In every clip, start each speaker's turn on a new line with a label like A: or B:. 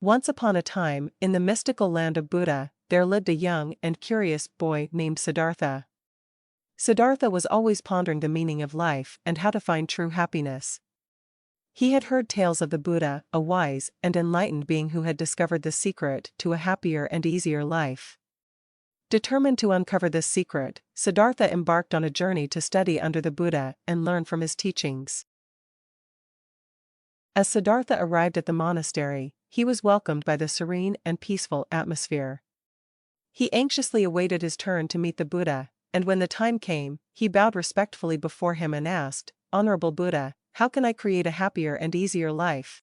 A: Once upon a time, in the mystical land of Buddha, there lived a young and curious boy named Siddhartha. Siddhartha was always pondering the meaning of life and how to find true happiness. He had heard tales of the Buddha, a wise and enlightened being who had discovered the secret to a happier and easier life. Determined to uncover this secret, Siddhartha embarked on a journey to study under the Buddha and learn from his teachings. As Siddhartha arrived at the monastery, he was welcomed by the serene and peaceful atmosphere. He anxiously awaited his turn to meet the Buddha, and when the time came, he bowed respectfully before him and asked, "Honorable Buddha, how can I create a happier and easier life?"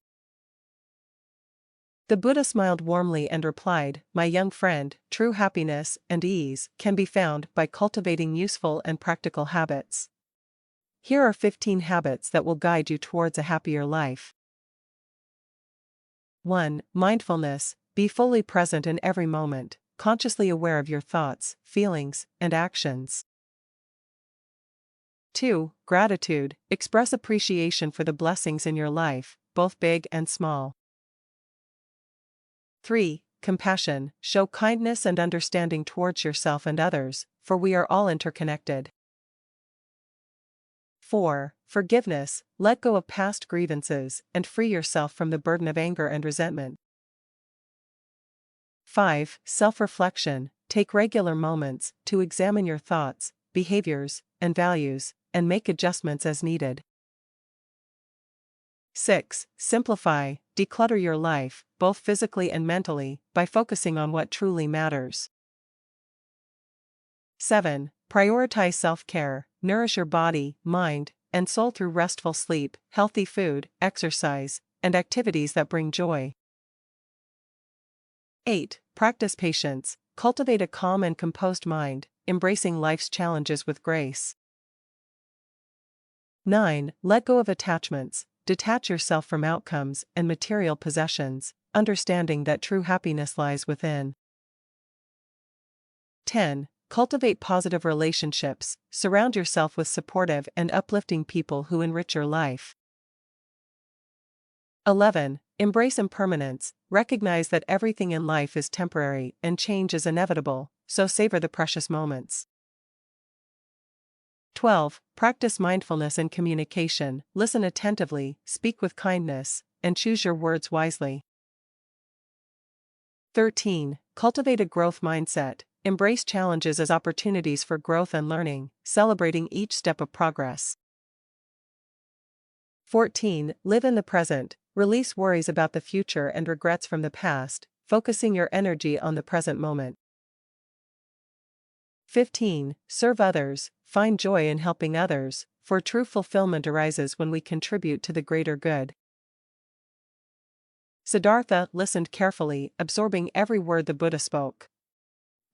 A: The Buddha smiled warmly and replied, "My young friend, true happiness and ease can be found by cultivating useful and practical habits. Here are 15 habits that will guide you towards a happier life. 1. Mindfulness. Be fully present in every moment, consciously aware of your thoughts, feelings, and actions. 2. Gratitude. Express appreciation for the blessings in your life, both big and small. 3. Compassion. Show kindness and understanding towards yourself and others, for we are all interconnected. 4. Forgiveness. Let go of past grievances and free yourself from the burden of anger and resentment. 5. Self-reflection. Take regular moments to examine your thoughts, behaviors, and values, and make adjustments as needed. 6. Simplify. Declutter your life, both physically and mentally, by focusing on what truly matters. 7. Prioritize self-care. Nourish your body, mind, and soul through restful sleep, healthy food, exercise, and activities that bring joy. 8. Practice patience. Cultivate a calm and composed mind, embracing life's challenges with grace. 9. Let go of attachments. Detach yourself from outcomes and material possessions, understanding that true happiness lies within. 10. Cultivate positive relationships. Surround yourself with supportive and uplifting people who enrich your life. 11. Embrace impermanence. Recognize that everything in life is temporary and change is inevitable, so savor the precious moments. 12. Practice mindfulness in communication. Listen attentively, speak with kindness, and choose your words wisely. 13. Cultivate a growth mindset. Embrace challenges as opportunities for growth and learning, celebrating each step of progress. 14. Live in the present. Release worries about the future and regrets from the past, focusing your energy on the present moment. 15. Serve others. Find joy in helping others, for true fulfillment arises when we contribute to the greater good. Siddhartha listened carefully, absorbing every word the Buddha spoke.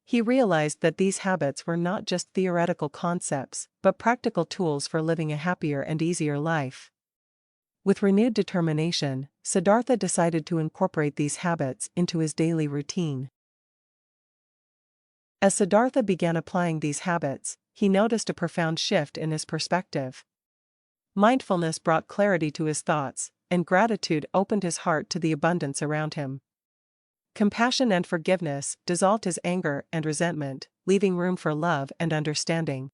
A: He realized that these habits were not just theoretical concepts, but practical tools for living a happier and easier life. With renewed determination, Siddhartha decided to incorporate these habits into his daily routine. As Siddhartha began applying these habits, he noticed a profound shift in his perspective. Mindfulness brought clarity to his thoughts, and gratitude opened his heart to the abundance around him. Compassion and forgiveness dissolved his anger and resentment, leaving room for love and understanding.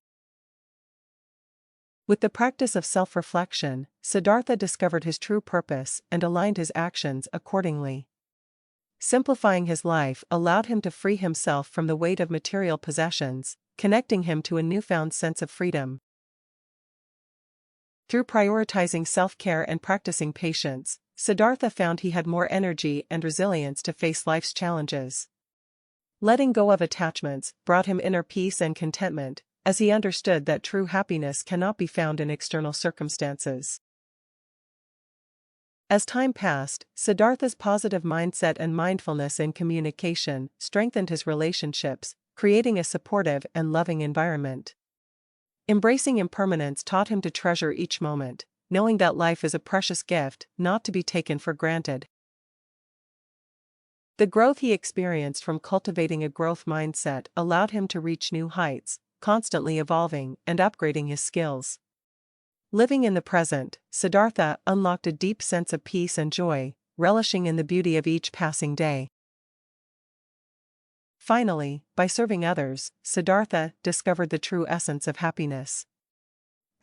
A: With the practice of self-reflection, Siddhartha discovered his true purpose and aligned his actions accordingly. Simplifying his life allowed him to free himself from the weight of material possessions, connecting him to a newfound sense of freedom. Through prioritizing self-care and practicing patience, Siddhartha found he had more energy and resilience to face life's challenges. Letting go of attachments brought him inner peace and contentment, as he understood that true happiness cannot be found in external circumstances. As time passed, Siddhartha's positive mindset and mindfulness in communication strengthened his relationships, creating a supportive and loving environment. Embracing impermanence taught him to treasure each moment, knowing that life is a precious gift, not to be taken for granted. The growth he experienced from cultivating a growth mindset allowed him to reach new heights, constantly evolving and upgrading his skills. Living in the present, Siddhartha unlocked a deep sense of peace and joy, relishing in the beauty of each passing day. Finally, by serving others, Siddhartha discovered the true essence of happiness.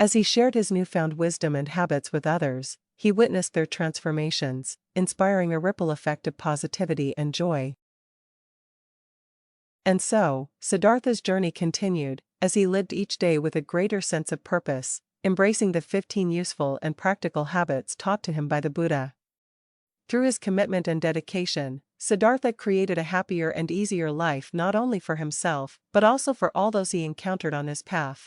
A: As he shared his newfound wisdom and habits with others, he witnessed their transformations, inspiring a ripple effect of positivity and joy. And so, Siddhartha's journey continued, as he lived each day with a greater sense of purpose, embracing the 15 useful and practical habits taught to him by the Buddha. Through his commitment and dedication, Siddhartha created a happier and easier life not only for himself but also for all those he encountered on his path.